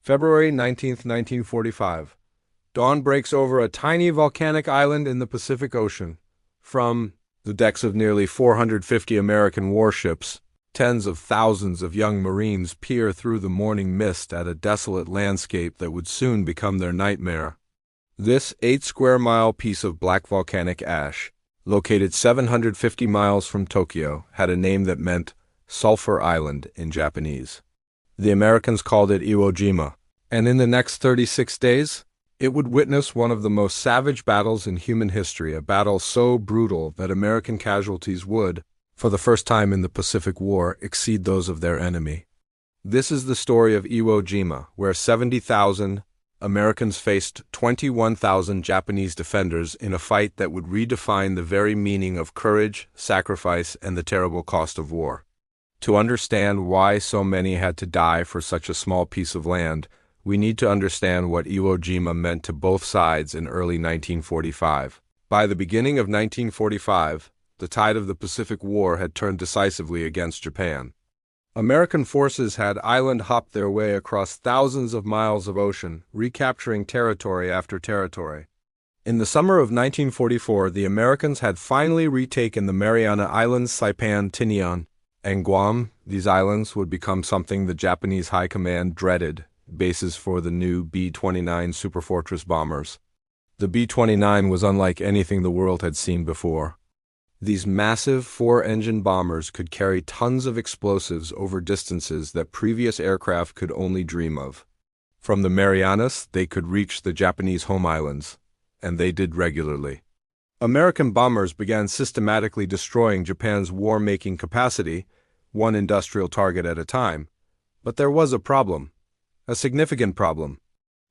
February 19, 1945. Dawn breaks over a tiny volcanic island in the Pacific Ocean. From the decks of nearly 450 American warships, tens of thousands of young Marines peer through the morning mist at a desolate landscape that would soon become their nightmare. This 8-square-mile piece of black volcanic ash, located 750 miles from Tokyo, had a name that meant Sulphur Island in Japanese. The Americans called it Iwo Jima, and in the next 36 days, it would witness one of the most savage battles in human history, a battle so brutal that American casualties would, for the first time in the Pacific War, exceed those of their enemy. This is the story of Iwo Jima, where 70,000 Americans faced 21,000 Japanese defenders in a fight that would redefine the very meaning of courage, sacrifice, and the terrible cost of war. To understand why so many had to die for such a small piece of land, we need to understand what Iwo Jima meant to both sides in early 1945. By the beginning of 1945, the tide of the Pacific War had turned decisively against Japan. American forces had island-hopped their way across thousands of miles of ocean, recapturing territory after territory. In the summer of 1944, the Americans had finally retaken the Mariana Islands, Saipan, Tinian, and Guam. These islands would become something the Japanese High Command dreaded, bases for the new B-29 Superfortress bombers. The B-29 was unlike anything the world had seen before. These massive 4-engine bombers could carry tons of explosives over distances that previous aircraft could only dream of. From the Marianas, they could reach the Japanese home islands, and they did regularly. American bombers began systematically destroying Japan's war-making capacity, one industrial target at a time. But there was a problem, a significant problem,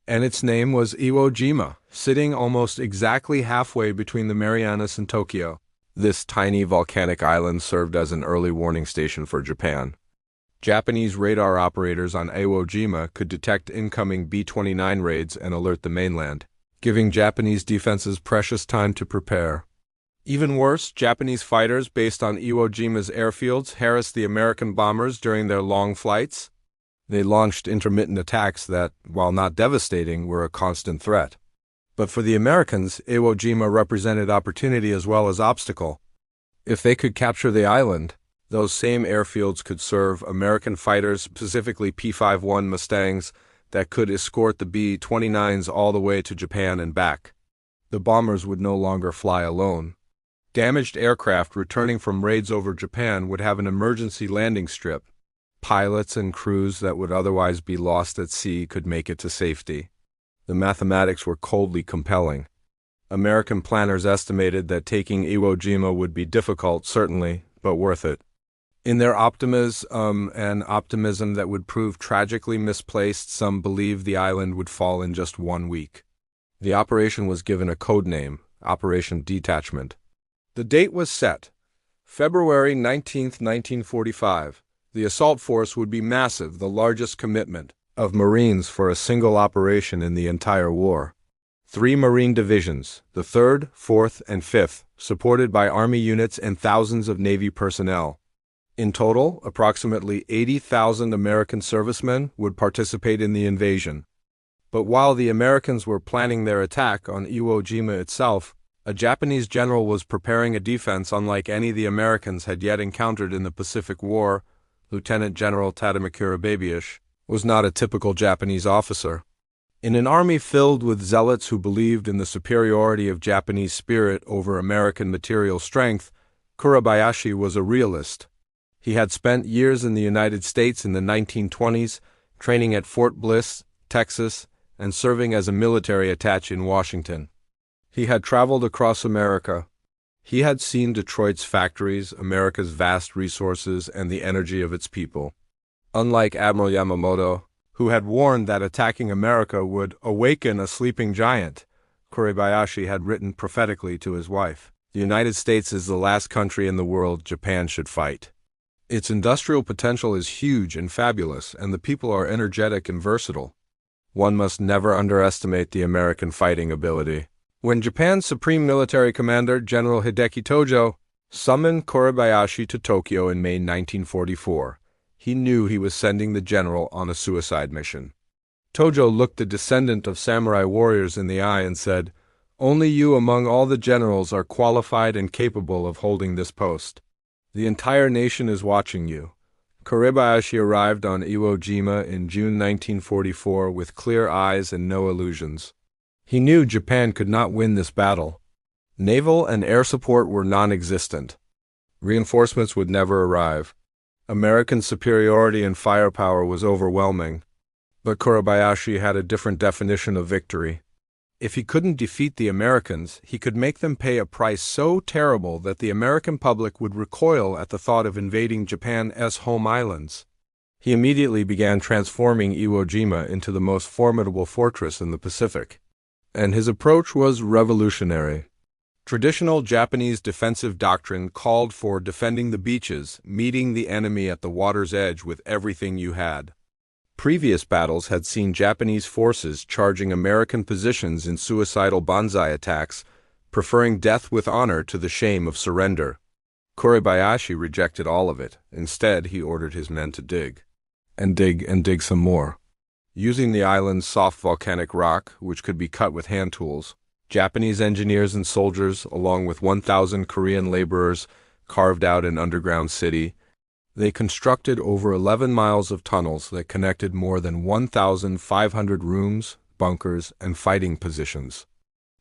and its name was Iwo Jima, sitting almost exactly halfway between the Marianas and Tokyo. This tiny volcanic island served as an early warning station for Japan. Japanese radar operators on Iwo Jima could detect incoming B-29 raids and alert the mainland, giving Japanese defenses precious time to prepare. Even worse, Japanese fighters based on Iwo Jima's airfields harassed the American bombers during their long flights. They launched intermittent attacks that, while not devastating, were a constant threat. But for the Americans, Iwo Jima represented opportunity as well as obstacle. If they could capture the island, those same airfields could serve American fighters, specifically P-51 Mustangs, that could escort the B-29s all the way to Japan and back. The bombers would no longer fly alone. Damaged aircraft returning from raids over Japan would have an emergency landing strip. Pilots and crews that would otherwise be lost at sea could make it to safety. The mathematics were coldly compelling. American planners estimated that taking Iwo Jima would be difficult, certainly, but worth it. In their optimism that would prove tragically misplaced, some believed the island would fall in just 1 week. The operation was given a code name, Operation Detachment. The date was set, February 19, 1945. The assault force would be massive, the largest commitment of Marines for a single operation in the entire war. 3 Marine divisions, the 3rd, 4th, and 5th, supported by Army units and thousands of Navy personnel. In total, approximately 80,000 American servicemen would participate in the invasion. But while the Americans were planning their attack on Iwo Jima itself, a Japanese general was preparing a defense unlike any the Americans had yet encountered in the Pacific War. Lieutenant General Tadamichi Kuribayashi was not a typical Japanese officer. In an army filled with zealots who believed in the superiority of Japanese spirit over American material strength, Kuribayashi was a realist. He had spent years in the United States in the 1920s, training at Fort Bliss, Texas, and serving as a military attaché in Washington. He had traveled across America. He had seen Detroit's factories, America's vast resources, and the energy of its people. Unlike Admiral Yamamoto, who had warned that attacking America would awaken a sleeping giant, Kuribayashi had written prophetically to his wife, "The United States is the last country in the world Japan should fight. Its industrial potential is huge and fabulous, and the people are energetic and versatile. One must never underestimate the American fighting ability." When Japan's Supreme Military Commander, General Hideki Tojo, summoned Kuribayashi to Tokyo in May 1944, he knew he was sending the general on a suicide mission. Tojo looked the descendant of samurai warriors in the eye and said, "Only you among all the generals are qualified and capable of holding this post. The entire nation is watching you." Kuribayashi arrived on Iwo Jima in June 1944 with clear eyes and no illusions. He knew Japan could not win this battle. Naval and air support were non-existent. Reinforcements would never arrive. American superiority in firepower was overwhelming. But Kuribayashi had a different definition of victory. If he couldn't defeat the Americans, he could make them pay a price so terrible that the American public would recoil at the thought of invading Japan's home islands. He immediately began transforming Iwo Jima into the most formidable fortress in the Pacific. And his approach was revolutionary. Traditional Japanese defensive doctrine called for defending the beaches, meeting the enemy at the water's edge with everything you had. Previous battles had seen Japanese forces charging American positions in suicidal banzai attacks, preferring death with honor to the shame of surrender. Kuribayashi rejected all of it. Instead, he ordered his men to dig. And dig some more. Using the island's soft volcanic rock, which could be cut with hand tools, Japanese engineers and soldiers, along with 1,000 Korean laborers, carved out an underground city. They constructed over 11 miles of tunnels that connected more than 1,500 rooms, bunkers, and fighting positions.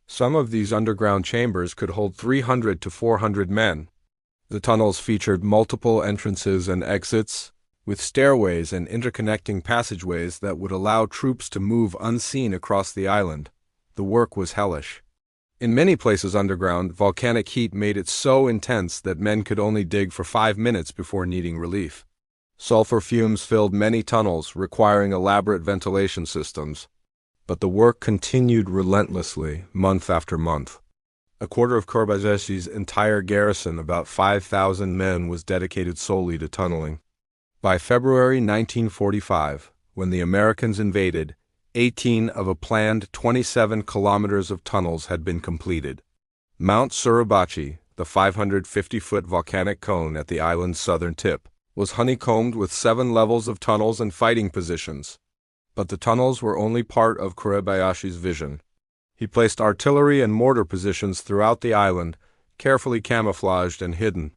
Some of these underground chambers could hold 300 to 400 men. The tunnels featured multiple entrances and exits, with stairways and interconnecting passageways that would allow troops to move unseen across the island. The work was hellish. In many places underground, volcanic heat made it so intense that men could only dig for 5 minutes before needing relief. Sulfur fumes filled many tunnels, requiring elaborate ventilation systems. But the work continued relentlessly, month after month. A quarter of Kuribayashi's entire garrison, about 5,000 men, was dedicated solely to tunneling. By February 1945, when the Americans invaded, 18 of a planned 27 kilometers of tunnels had been completed. Mount Suribachi, the 550-foot volcanic cone at the island's southern tip, was honeycombed with 7 levels of tunnels and fighting positions. But the tunnels were only part of Kuribayashi's vision. He placed artillery and mortar positions throughout the island, carefully camouflaged and hidden.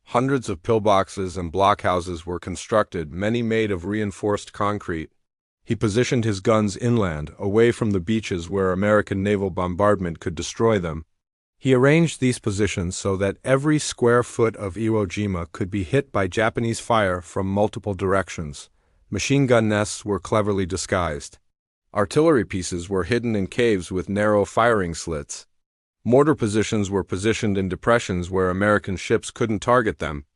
Hundreds of pillboxes and blockhouses were constructed, many made of reinforced concrete. He positioned his guns inland, away from the beaches where American naval bombardment could destroy them. He arranged these positions so that every square foot of Iwo Jima could be hit by Japanese fire from multiple directions. Machine gun nests were cleverly disguised. Artillery pieces were hidden in caves with narrow firing slits. Mortar positions were positioned in depressions where American ships couldn't target them.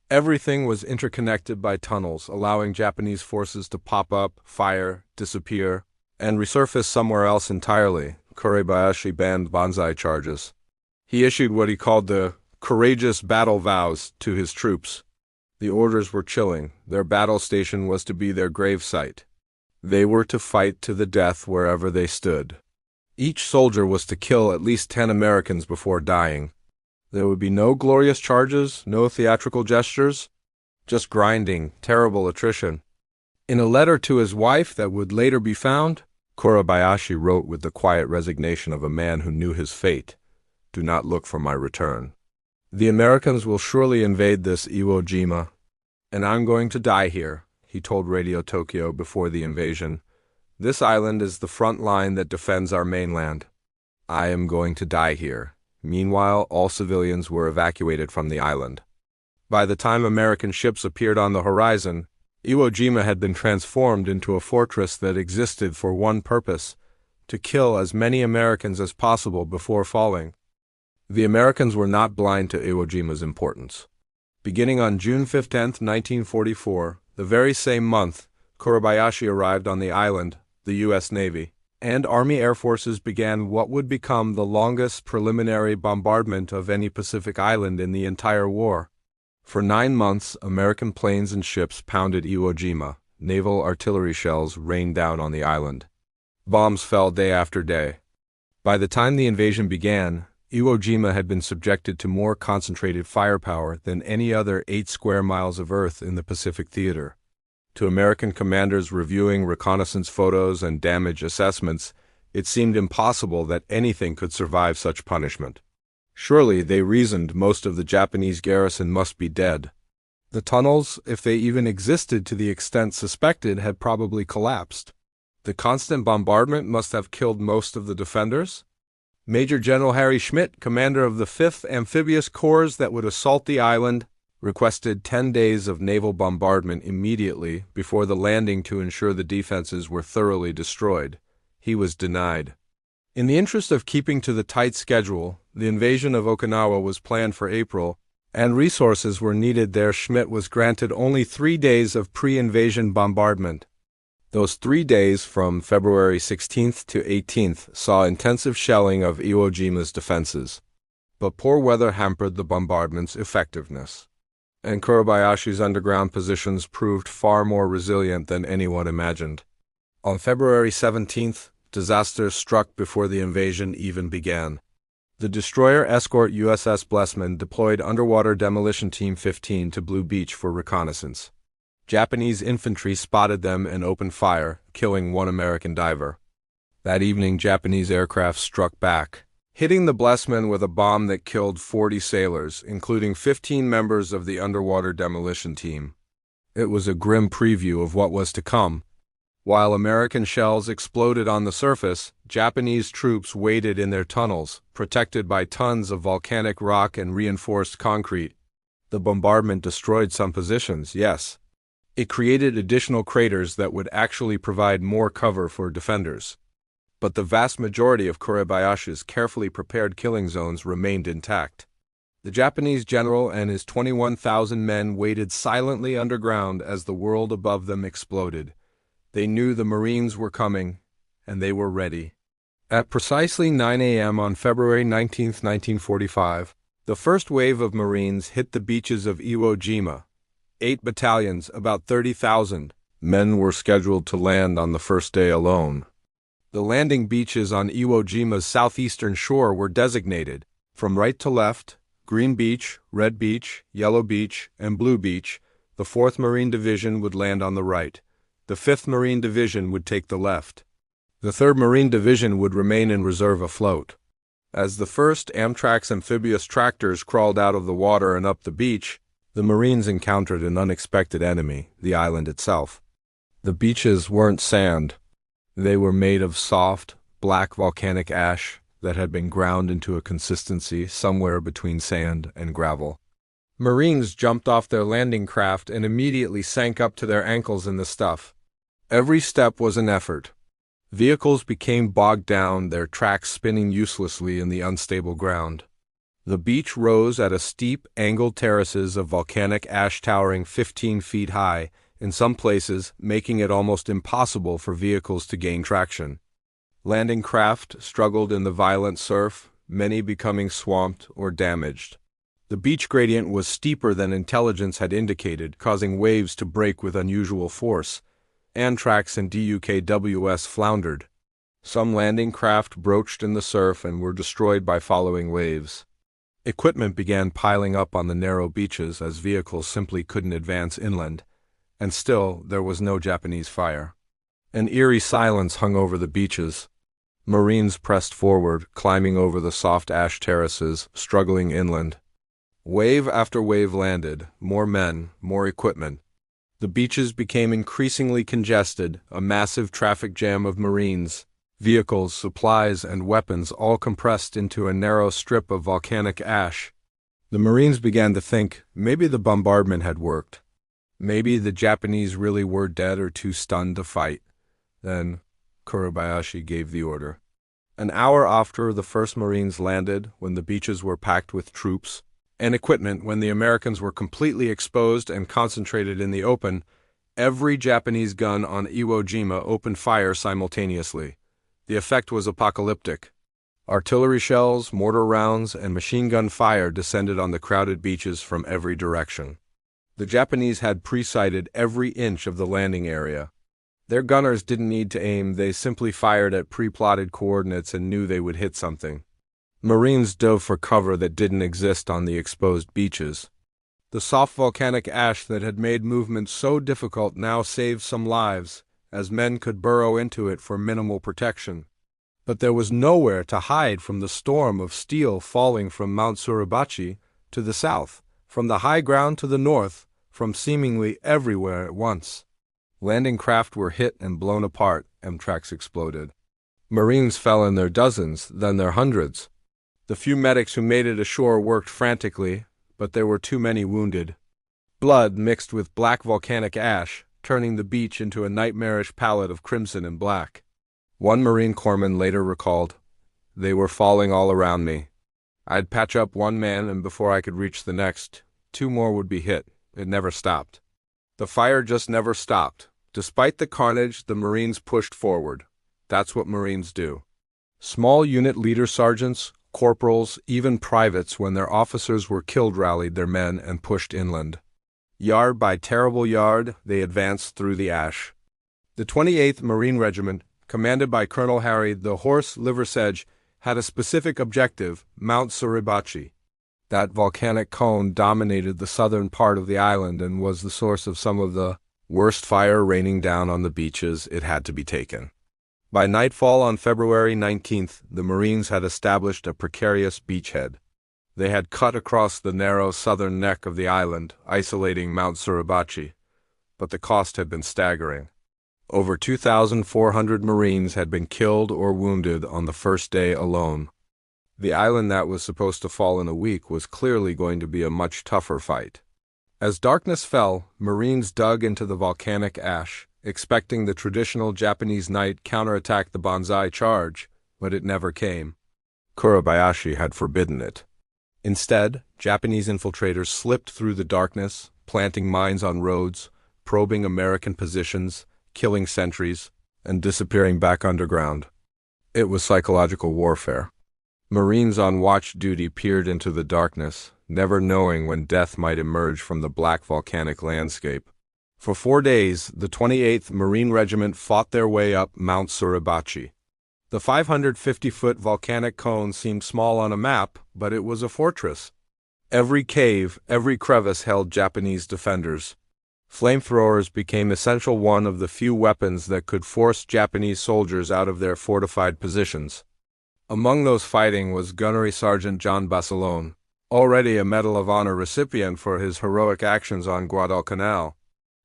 Everything was interconnected by tunnels, allowing Japanese forces to pop up, fire, disappear, and resurface somewhere else entirely. Kuribayashi banned banzai charges. He issued what he called the courageous battle vows to his troops. The orders were chilling. Their battle station was to be their grave site. They were to fight to the death wherever they stood. Each soldier was to kill at least 10 Americans before dying. There would be no glorious charges, no theatrical gestures, just grinding, terrible attrition. In a letter to his wife that would later be found, Kuribayashi wrote with the quiet resignation of a man who knew his fate, "Do not look for my return. The Americans will surely invade this Iwo Jima, and I'm going to die here," he told Radio Tokyo before the invasion. "This island is the front line that defends our mainland. I am going to die here." Meanwhile, all civilians were evacuated from the island. By the time American ships appeared on the horizon, Iwo Jima had been transformed into a fortress that existed for one purpose: to kill as many Americans as possible before falling. The Americans were not blind to Iwo Jima's importance. Beginning on June 15, 1944, the very same month, Kuribayashi arrived on the island, the U.S. Navy, and Army Air Forces began what would become the longest preliminary bombardment of any Pacific island in the entire war. For 9 months, American planes and ships pounded Iwo Jima. Naval artillery shells rained down on the island. Bombs fell day after day. By the time the invasion began, Iwo Jima had been subjected to more concentrated firepower than any other 8 square miles of Earth in the Pacific theater. To American commanders reviewing reconnaissance photos and damage assessments, it seemed impossible that anything could survive such punishment. Surely, they reasoned, most of the Japanese garrison must be dead. The tunnels, if they even existed to the extent suspected, had probably collapsed. The constant bombardment must have killed most of the defenders. Major General Harry Schmidt, commander of the 5th Amphibious Corps that would assault the island, requested 10 days of naval bombardment immediately before the landing to ensure the defenses were thoroughly destroyed. He was denied. In the interest of keeping to the tight schedule, the invasion of Okinawa was planned for April, and resources were needed there. Schmidt was granted only 3 days of pre-invasion bombardment. Those 3 days from February 16th to 18th saw intensive shelling of Iwo Jima's defenses. But poor weather hampered the bombardment's effectiveness, and Kuribayashi's underground positions proved far more resilient than anyone imagined. On February 17th, disaster struck before the invasion even began. The destroyer escort USS Blessman deployed Underwater Demolition Team 15 to Blue Beach for reconnaissance. Japanese infantry spotted them and opened fire, killing 1 American diver. That evening, Japanese aircraft struck back, hitting the Blessman with a bomb that killed 40 sailors, including 15 members of the Underwater Demolition Team. It was a grim preview of what was to come. While American shells exploded on the surface, Japanese troops waited in their tunnels, protected by tons of volcanic rock and reinforced concrete. The bombardment destroyed some positions, yes. It created additional craters that would actually provide more cover for defenders. But the vast majority of Kuribayashi's carefully prepared killing zones remained intact. The Japanese general and his 21,000 men waited silently underground as the world above them exploded. They knew the Marines were coming, and they were ready. At precisely 9 a.m. on February 19, 1945, the first wave of Marines hit the beaches of Iwo Jima. 8 battalions, about 30,000 men, were scheduled to land on the first day alone. The landing beaches on Iwo Jima's southeastern shore were designated, from right to left: Green Beach, Red Beach, Yellow Beach, and Blue Beach. The 4th Marine Division would land on the right. The 5th Marine Division would take the left. The 3rd Marine Division would remain in reserve afloat. As the first Amtrak's amphibious tractors crawled out of the water and up the beach, the Marines encountered an unexpected enemy, the island itself. The beaches weren't sand. They were made of soft, black volcanic ash that had been ground into a consistency somewhere between sand and gravel. Marines jumped off their landing craft and immediately sank up to their ankles in the stuff. Every step was an effort. Vehicles became bogged down, their tracks spinning uselessly in the unstable ground. The beach rose at a steep, angled terraces of volcanic ash towering 15 feet high, in some places making it almost impossible for vehicles to gain traction. Landing craft struggled in the violent surf, many becoming swamped or damaged. The beach gradient was steeper than intelligence had indicated, causing waves to break with unusual force. Antrax and DUKWS floundered. Some landing craft broached in the surf and were destroyed by following waves. Equipment began piling up on the narrow beaches as vehicles simply couldn't advance inland, and still there was no Japanese fire. An eerie silence hung over the beaches. Marines pressed forward, climbing over the soft ash terraces, struggling inland. Wave after wave landed, more men, more equipment. The beaches became increasingly congested, a massive traffic jam of Marines, vehicles, supplies, and weapons all compressed into a narrow strip of volcanic ash. The Marines began to think maybe the bombardment had worked. Maybe the Japanese really were dead or too stunned to fight. Then Kuribayashi gave the order. An hour after the first Marines landed, when the beaches were packed with troops and equipment, when the Americans were completely exposed and concentrated in the open, every Japanese gun on Iwo Jima opened fire simultaneously. The effect was apocalyptic. Artillery shells, mortar rounds, and machine gun fire descended on the crowded beaches from every direction. The Japanese had pre-sighted every inch of the landing area. Their gunners didn't need to aim, they simply fired at pre-plotted coordinates and knew they would hit something. Marines dove for cover that didn't exist on the exposed beaches. The soft volcanic ash that had made movement so difficult now saved some lives, as men could burrow into it for minimal protection. But there was nowhere to hide from the storm of steel falling from Mount Suribachi to the south, from the high ground to the north, from seemingly everywhere at once. Landing craft were hit and blown apart, Amtraks exploded. Marines fell in their dozens, then their hundreds. The few medics who made it ashore worked frantically, but there were too many wounded. Blood mixed with black volcanic ash, turning the beach into a nightmarish palette of crimson and black. One Marine corpsman later recalled, "They were falling all around me. I'd patch up one man, and before I could reach the next, 2 more would be hit. It never stopped." The fire just never stopped. Despite the carnage, the Marines pushed forward. That's what Marines do. Small unit leader sergeants, corporals, even privates, when their officers were killed, rallied their men and pushed inland. Yard by terrible yard, they advanced through the ash. The 28th Marine Regiment, commanded by Colonel Harry the Horse Liversedge, had a specific objective: Mount Suribachi. That volcanic cone dominated the southern part of the island and was the source of some of the worst fire raining down on the beaches. It had to be taken. By nightfall on February 19th, the Marines had established a precarious beachhead. They had cut across the narrow southern neck of the island, isolating Mount Suribachi, but the cost had been staggering. Over 2,400 Marines had been killed or wounded on the first day alone. The island that was supposed to fall in a week was clearly going to be a much tougher fight. As darkness fell, Marines dug into the volcanic ash, expecting the traditional Japanese night counterattack the banzai charge, but it never came. Kuribayashi had forbidden it. Instead, Japanese infiltrators slipped through the darkness, planting mines on roads, probing American positions, killing sentries, and disappearing back underground. It was psychological warfare. Marines on watch duty peered into the darkness, never knowing when death might emerge from the black volcanic landscape. For 4 days, the 28th Marine Regiment fought their way up Mount Suribachi. The 550-foot volcanic cone seemed small on a map, but it was a fortress. Every cave, every crevice held Japanese defenders. Flamethrowers became essential, one of the few weapons that could force Japanese soldiers out of their fortified positions. Among those fighting was Gunnery Sergeant John Basilone, already a Medal of Honor recipient for his heroic actions on Guadalcanal.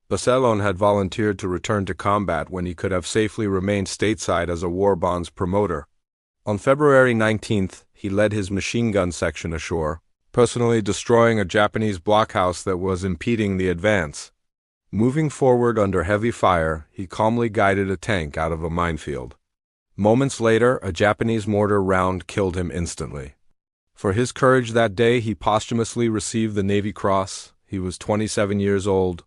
Basilone had volunteered to return to combat when he could have safely remained stateside as a war bonds promoter. On February 19th, he led his machine gun section ashore, personally destroying a Japanese blockhouse that was impeding the advance. Moving forward under heavy fire, he calmly guided a tank out of a minefield. Moments later, a Japanese mortar round killed him instantly. For his courage that day, he posthumously received the Navy Cross. He was 27 years old.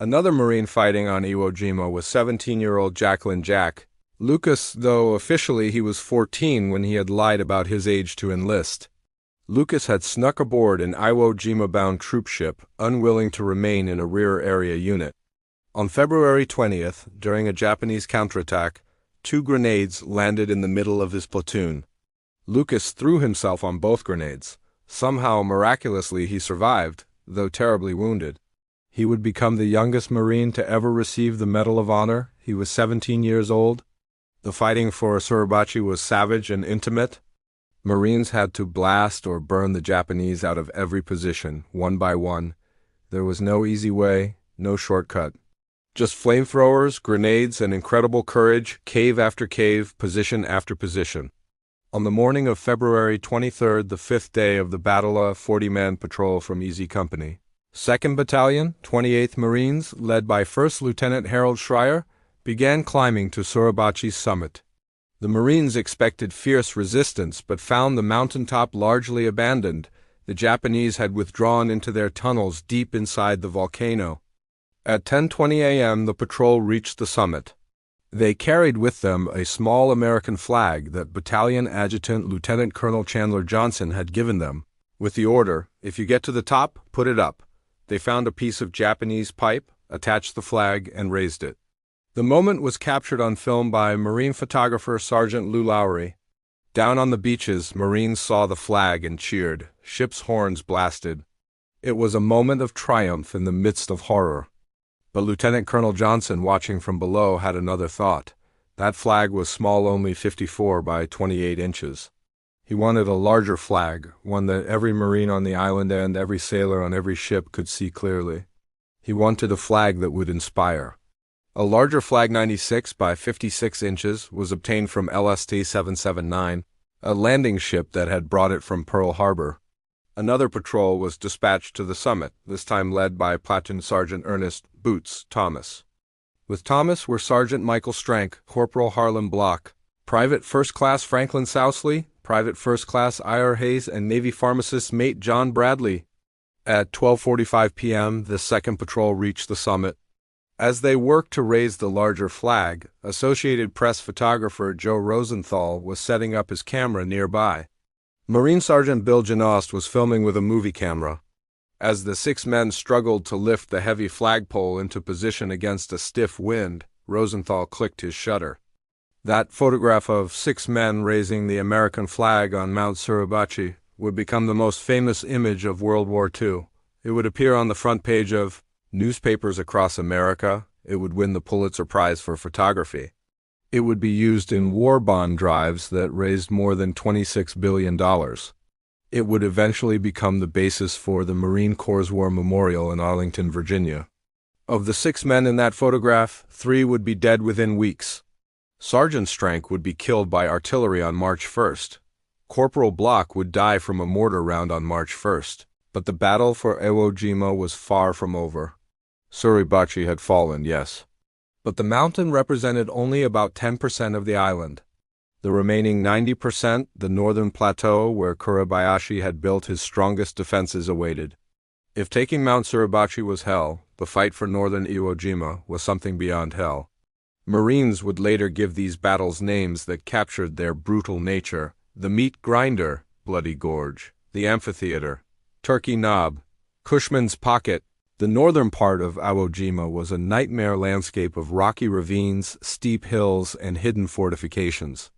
Another Marine fighting on Iwo Jima was 17-year-old Jacqueline Jack. Lucas, though officially he was 14 when he had lied about his age to enlist. Lucas had snuck aboard an Iwo Jima-bound troopship, unwilling to remain in a rear area unit. On February 20th, during a Japanese counterattack, 2 grenades landed in the middle of his platoon. Lucas threw himself on both grenades. Somehow, miraculously, he survived, though terribly wounded. He would become the youngest Marine to ever receive the Medal of Honor. He was 17 years old. The fighting for Suribachi was savage and intimate. Marines had to blast or burn the Japanese out of every position, one by one. There was no easy way, no shortcut. Just flamethrowers, grenades, and incredible courage, cave after cave, position after position. On the morning of February 23rd, the 5th day of the battle, a 40-man patrol from Easy Company, 2nd Battalion, 28th Marines, led by 1st Lieutenant Harold Schreier, began climbing to Suribachi's summit. The Marines expected fierce resistance, but found the mountaintop largely abandoned. The Japanese had withdrawn into their tunnels deep inside the volcano. At 10:20 a.m., the patrol reached the summit. They carried with them a small American flag that Battalion Adjutant Lieutenant Colonel Chandler Johnson had given them, with the order, "If you get to the top, put it up." They found a piece of Japanese pipe, attached the flag, and raised it. The moment was captured on film by Marine photographer Sergeant Lou Lowry. Down on the beaches, Marines saw the flag and cheered. Ships' horns blasted. It was a moment of triumph in the midst of horror. But Lieutenant Colonel Johnson, watching from below, had another thought. That flag was small, only 54 by 28 inches. He wanted a larger flag, one that every Marine on the island and every sailor on every ship could see clearly. He wanted a flag that would inspire. A larger flag, 96 by 56 inches, was obtained from LST 779, a landing ship that had brought it from Pearl Harbor. Another patrol was dispatched to the summit, this time led by Platoon Sergeant Ernest Boots Thomas. With Thomas were Sergeant Michael Strank, Corporal Harlan Block, Private First Class Franklin Sousley, Private First Class I.R. Hayes, and Navy pharmacist mate John Bradley. At 12:45 p.m., the second patrol reached the summit. As they worked to raise the larger flag, Associated Press photographer Joe Rosenthal was setting up his camera nearby. Marine Sergeant Bill Genost was filming with a movie camera. As the 6 men struggled to lift the heavy flagpole into position against a stiff wind, Rosenthal clicked his shutter. That photograph of 6 men raising the American flag on Mount Suribachi would become the most famous image of World War II. It would appear on the front page of newspapers across America. It would win the Pulitzer Prize for photography. It would be used in war bond drives that raised more than $26 billion. It would eventually become the basis for the Marine Corps War Memorial in Arlington, Virginia. Of the 6 men in that photograph, 3 would be dead within weeks. Sergeant Strank would be killed by artillery on March 1st. Corporal Block would die from a mortar round on March 1st. But the battle for Iwo Jima was far from over. Suribachi had fallen, yes. But the mountain represented only about 10% of the island. The remaining 90%, the northern plateau where Kuribayashi had built his strongest defenses, awaited. If taking Mount Suribachi was hell, the fight for northern Iwo Jima was something beyond hell. Marines would later give these battles names that captured their brutal nature: the Meat Grinder, Bloody Gorge; the Amphitheater, Turkey Knob, Cushman's Pocket. The northern part of Iwo Jima was a nightmare landscape of rocky ravines, steep hills, and hidden fortifications.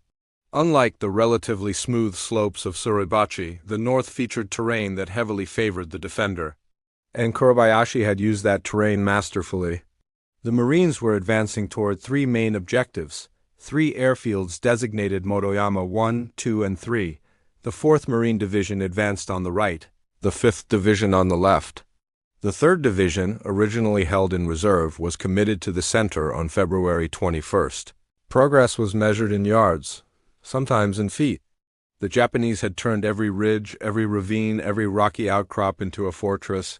Unlike the relatively smooth slopes of Suribachi, the north featured terrain that heavily favored the defender. And Kuribayashi had used that terrain masterfully. The Marines were advancing toward 3 main objectives, 3 airfields designated Motoyama 1, 2, and 3. The 4th Marine Division advanced on the right, the 5th Division on the left. The 3rd Division, originally held in reserve, was committed to the center on February 21st. Progress was measured in yards, sometimes in feet. The Japanese had turned every ridge, every ravine, every rocky outcrop into a fortress.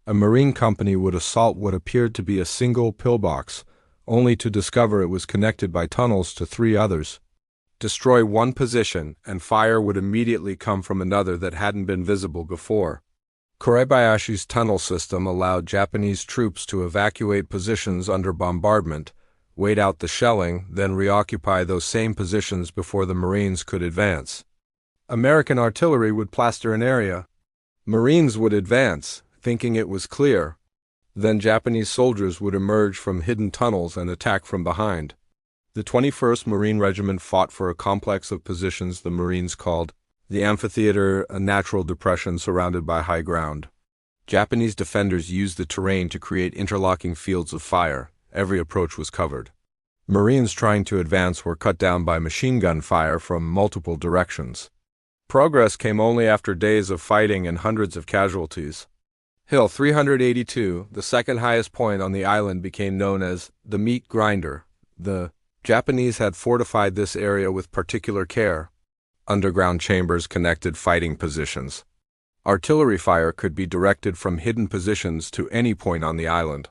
A Marine company would assault what appeared to be a single pillbox, only to discover it was connected by tunnels to 3 others. Destroy one position, and fire would immediately come from another that hadn't been visible before. Kuribayashi's tunnel system allowed Japanese troops to evacuate positions under bombardment, wait out the shelling, then reoccupy those same positions before the Marines could advance. American artillery would plaster an area. Marines would advance, thinking it was clear. Then Japanese soldiers would emerge from hidden tunnels and attack from behind. The 21st Marine Regiment fought for a complex of positions the Marines called the Amphitheater, a natural depression surrounded by high ground. Japanese defenders used the terrain to create interlocking fields of fire. Every approach was covered. Marines trying to advance were cut down by machine gun fire from multiple directions. Progress came only after days of fighting and hundreds of casualties. Hill 382, the second highest point on the island, became known as the Meat Grinder. The Japanese had fortified this area with particular care. Underground chambers connected fighting positions. Artillery fire could be directed from hidden positions to any point on the island.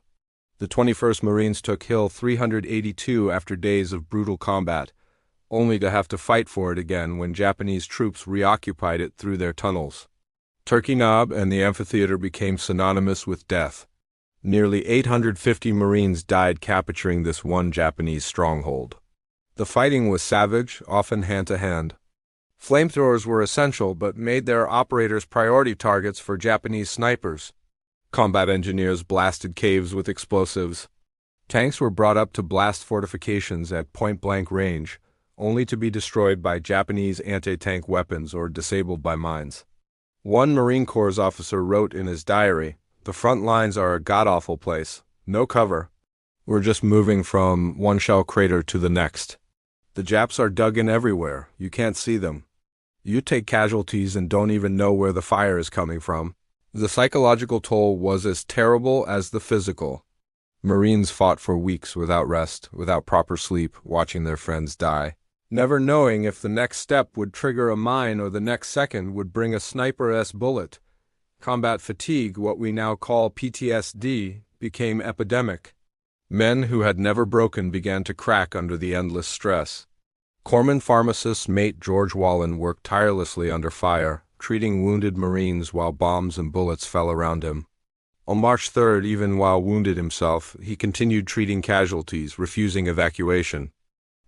The 21st Marines took Hill 382 after days of brutal combat, only to have to fight for it again when Japanese troops reoccupied it through their tunnels. Turkey Knob and the amphitheater became synonymous with death. Nearly 850 Marines died capturing this one Japanese stronghold. The fighting was savage, often hand-to-hand. Flamethrowers were essential but made their operators priority targets for Japanese snipers. Combat engineers blasted caves with explosives. Tanks were brought up to blast fortifications at point-blank range, only to be destroyed by Japanese anti-tank weapons or disabled by mines. One Marine Corps officer wrote in his diary, "The front lines are a god-awful place. No cover. We're just moving from one shell crater to the next. The Japs are dug in everywhere. You can't see them. You take casualties and don't even know where the fire is coming from." The psychological toll was as terrible as the physical. Marines fought for weeks without rest, without proper sleep, watching their friends die, never knowing if the next step would trigger a mine or the next second would bring a sniper-esque bullet. Combat fatigue, what we now call PTSD, became epidemic. Men who had never broken began to crack under the endless stress. Corpsman pharmacist mate George Wallen worked tirelessly under fire, treating wounded Marines while bombs and bullets fell around him. On March 3rd, even while wounded himself, he continued treating casualties, refusing evacuation.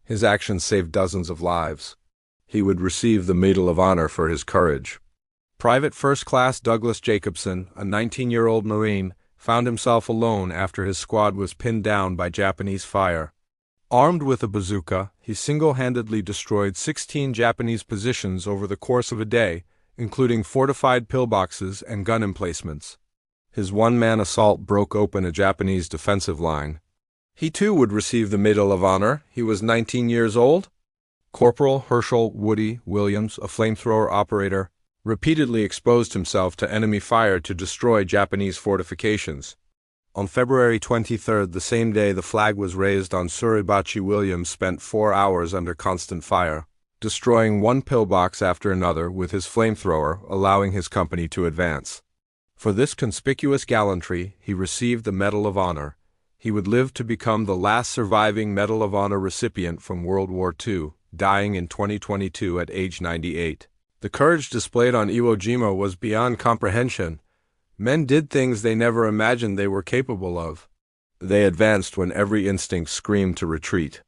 His actions saved dozens of lives. He would receive the Medal of Honor for his courage. Private First Class Douglas Jacobson, a 19-year-old Marine, found himself alone after his squad was pinned down by Japanese fire. Armed with a bazooka, he single-handedly destroyed 16 Japanese positions over the course of a day, including fortified pillboxes and gun emplacements. His one-man assault broke open a Japanese defensive line. He too would receive the Medal of Honor. He was 19 years old. Corporal Herschel Woody Williams, a flamethrower operator, repeatedly exposed himself to enemy fire to destroy Japanese fortifications. On February 23rd, the same day the flag was raised on Suribachi, Williams spent 4 hours under constant fire, destroying one pillbox after another with his flamethrower, allowing his company to advance. For this conspicuous gallantry, he received the Medal of Honor. He would live to become the last surviving Medal of Honor recipient from World War II, dying in 2022 at age 98. The courage displayed on Iwo Jima was beyond comprehension. Men did things they never imagined they were capable of. They advanced when every instinct screamed to retreat.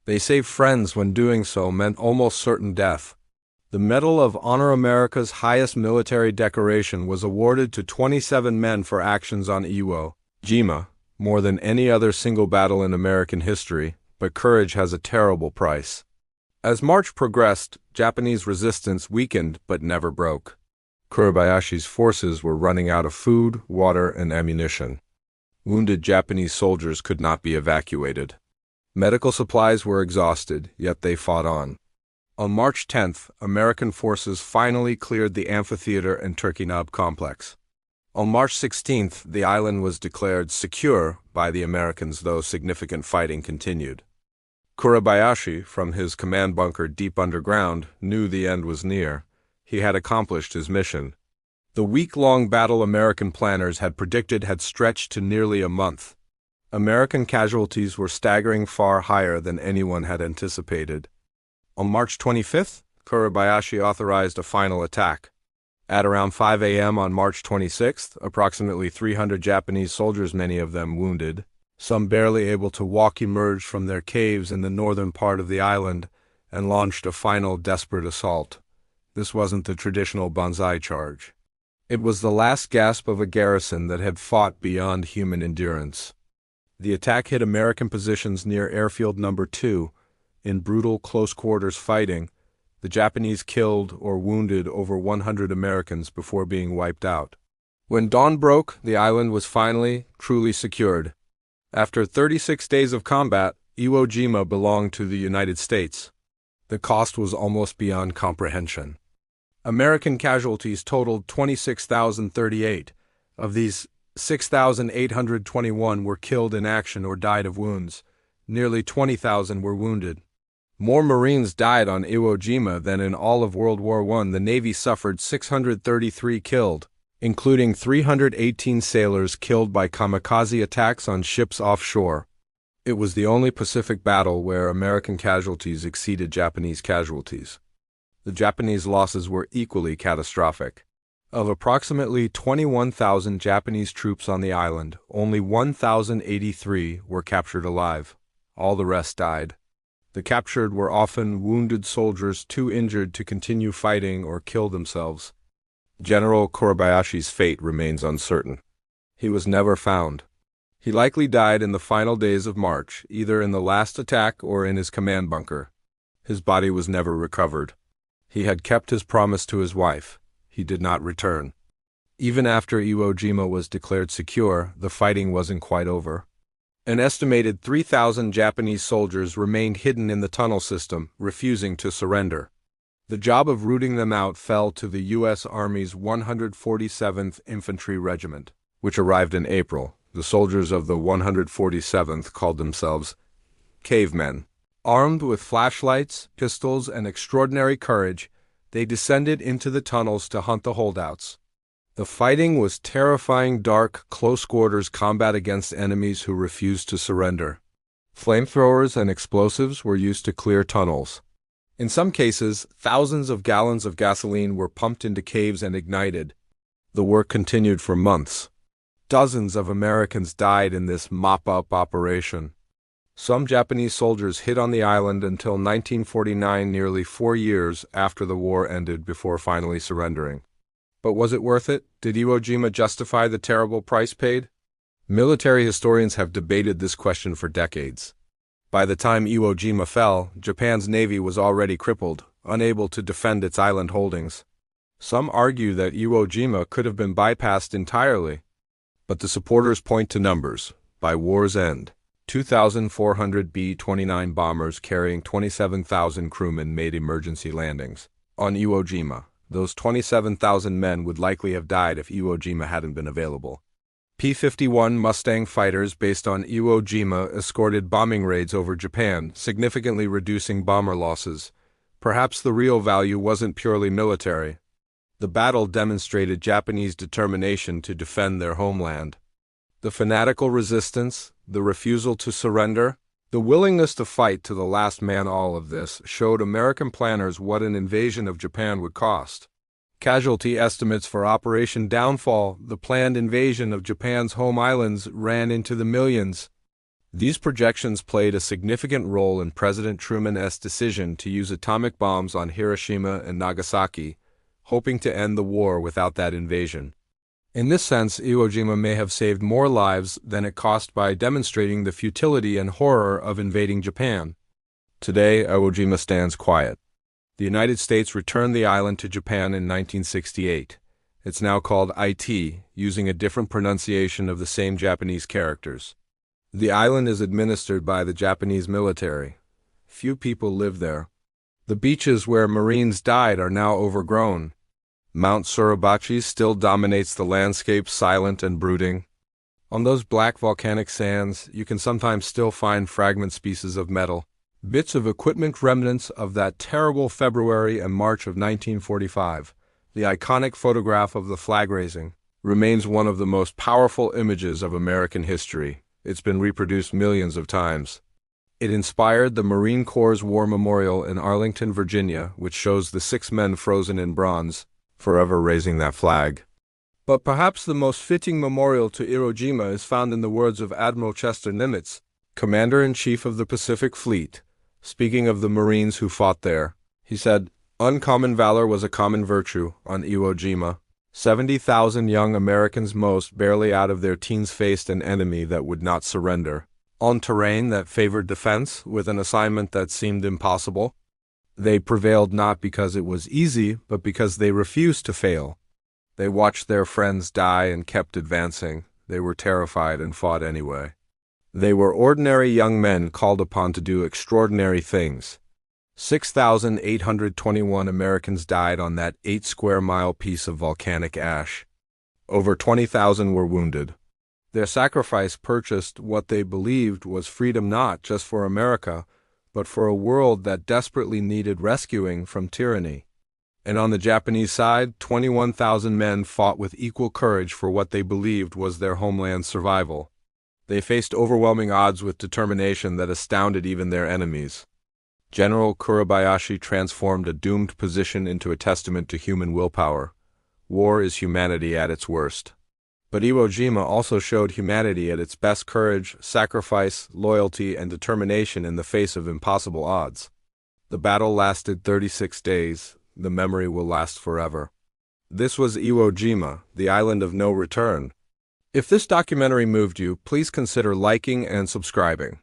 They saved friends when doing so meant almost certain death. The Medal of Honor, America's highest military decoration, was awarded to 27 men for actions on Iwo Jima, more than any other single battle in American history, but courage has a terrible price. As March progressed, Japanese resistance weakened but never broke. Kuribayashi's forces were running out of food, water, and ammunition. Wounded Japanese soldiers could not be evacuated. Medical supplies were exhausted, yet they fought on. On March 10th, American forces finally cleared the amphitheater and Turkey Knob complex. On March 16th, the island was declared secure by the Americans, though significant fighting continued. Kuribayashi, from his command bunker deep underground, knew the end was near. He had accomplished his mission. The week-long battle American planners had predicted had stretched to nearly a month. American casualties were staggering far higher than anyone had anticipated. On March 25th, Kuribayashi authorized a final attack. At around 5 a.m. on March 26th, approximately 300 Japanese soldiers, many of them wounded, some barely able to walk, emerged from their caves in the northern part of the island and launched a final desperate assault. This wasn't the traditional banzai charge. It was the last gasp of a garrison that had fought beyond human endurance. The attack hit American positions near Airfield No. 2. In brutal close-quarters fighting, the Japanese killed or wounded over 100 Americans before being wiped out. When dawn broke, the island was finally, truly secured. After 36 days of combat, Iwo Jima belonged to the United States. The cost was almost beyond comprehension. American casualties totaled 26,038. Of these, 6,821 were killed in action or died of wounds. Nearly 20,000 were wounded. More Marines died on Iwo Jima than in all of World War I. The Navy suffered 633 killed, including 318 sailors killed by kamikaze attacks on ships offshore. It was the only Pacific battle where American casualties exceeded Japanese casualties. The Japanese losses were equally catastrophic. Of approximately 21,000 Japanese troops on the island, only 1,083 were captured alive. All the rest died. The captured were often wounded soldiers too injured to continue fighting or kill themselves. General Kuribayashi's fate remains uncertain. He was never found. He likely died in the final days of March, either in the last attack or in his command bunker. His body was never recovered. He had kept his promise to his wife. he did not return. Even after Iwo Jima was declared secure, the fighting wasn't quite over. An estimated 3,000 Japanese soldiers remained hidden in the tunnel system, refusing to surrender. The job of rooting them out fell to the U.S. Army's 147th Infantry Regiment, which arrived in April. The soldiers of the 147th called themselves cavemen. Armed with flashlights, pistols, and extraordinary courage, they descended into the tunnels to hunt the holdouts. The fighting was terrifying, dark, close-quarters combat against enemies who refused to surrender. Flamethrowers and explosives were used to clear tunnels. In some cases, thousands of gallons of gasoline were pumped into caves and ignited. The work continued for months. Dozens of Americans died in this mop-up operation. Some Japanese soldiers hid on the island until 1949, nearly 4 years after the war ended, before finally surrendering. But was it worth it? Did Iwo Jima justify the terrible price paid? Military historians have debated this question for decades. By the time Iwo Jima fell, Japan's navy was already crippled, unable to defend its island holdings. Some argue that Iwo Jima could have been bypassed entirely. But the supporters point to numbers. By war's end, 2,400 B-29 bombers carrying 27,000 crewmen made emergency landings on Iwo Jima. Those 27,000 men would likely have died if Iwo Jima hadn't been available. P-51 Mustang fighters based on Iwo Jima escorted bombing raids over Japan, significantly reducing bomber losses. Perhaps the real value wasn't purely military. The battle demonstrated Japanese determination to defend their homeland. The fanatical resistance, the refusal to surrender, the willingness to fight to the last man, all of this showed American planners what an invasion of Japan would cost. Casualty estimates for Operation Downfall, the planned invasion of Japan's home islands, ran into the millions. These projections played a significant role in President Truman's decision to use atomic bombs on Hiroshima and Nagasaki, hoping to end the war without that invasion. In this sense, Iwo Jima may have saved more lives than it cost by demonstrating the futility and horror of invading Japan. Today, Iwo Jima stands quiet. The United States returned the island to Japan in 1968. It's now called IT, using a different pronunciation of the same Japanese characters. The island is administered by the Japanese military. Few people live there. The beaches where Marines died are now overgrown. Mount Suribachi still dominates the landscape, silent and brooding. On those black volcanic sands, you can sometimes still find fragment pieces of metal, bits of equipment, remnants of that terrible February and March of 1945. The iconic photograph of the flag raising remains one of the most powerful images of American history. It's been reproduced millions of times. It inspired the Marine Corps' War Memorial in Arlington, Virginia, which shows the 6 men frozen in bronze, forever raising that flag. But perhaps the most fitting memorial to Iwo Jima is found in the words of Admiral Chester Nimitz, Commander-in-Chief of the Pacific Fleet. Speaking of the Marines who fought there, he said, "Uncommon valor was a common virtue on Iwo Jima. 70,000 young Americans, most barely out of their teens, faced an enemy that would not surrender. On terrain that favored defense, with an assignment that seemed impossible. They prevailed not because it was easy, but because they refused to fail. They watched their friends die and kept advancing. They were terrified and fought anyway. They were ordinary young men called upon to do extraordinary things. 6,821 Americans died on that 8-square-mile piece of volcanic ash. Over 20,000 were wounded. Their sacrifice purchased what they believed was freedom, not just for America, but for a world that desperately needed rescuing from tyranny. And on the Japanese side, 21,000 men fought with equal courage for what they believed was their homeland's survival. They faced overwhelming odds with determination that astounded even their enemies. General Kuribayashi transformed a doomed position into a testament to human willpower. War is humanity at its worst. But Iwo Jima also showed humanity at its best: courage, sacrifice, loyalty, and determination in the face of impossible odds. The battle lasted 36 days. The memory will last forever. This was Iwo Jima, the island of no return. If this documentary moved you, please consider liking and subscribing.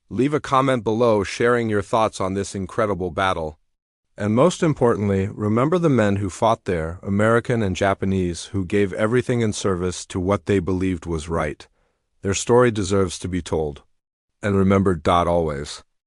Leave a comment below sharing your thoughts on this incredible battle. And most importantly, remember the men who fought there, American and Japanese, who gave everything in service to what they believed was right. Their story deserves to be told. And remember, always.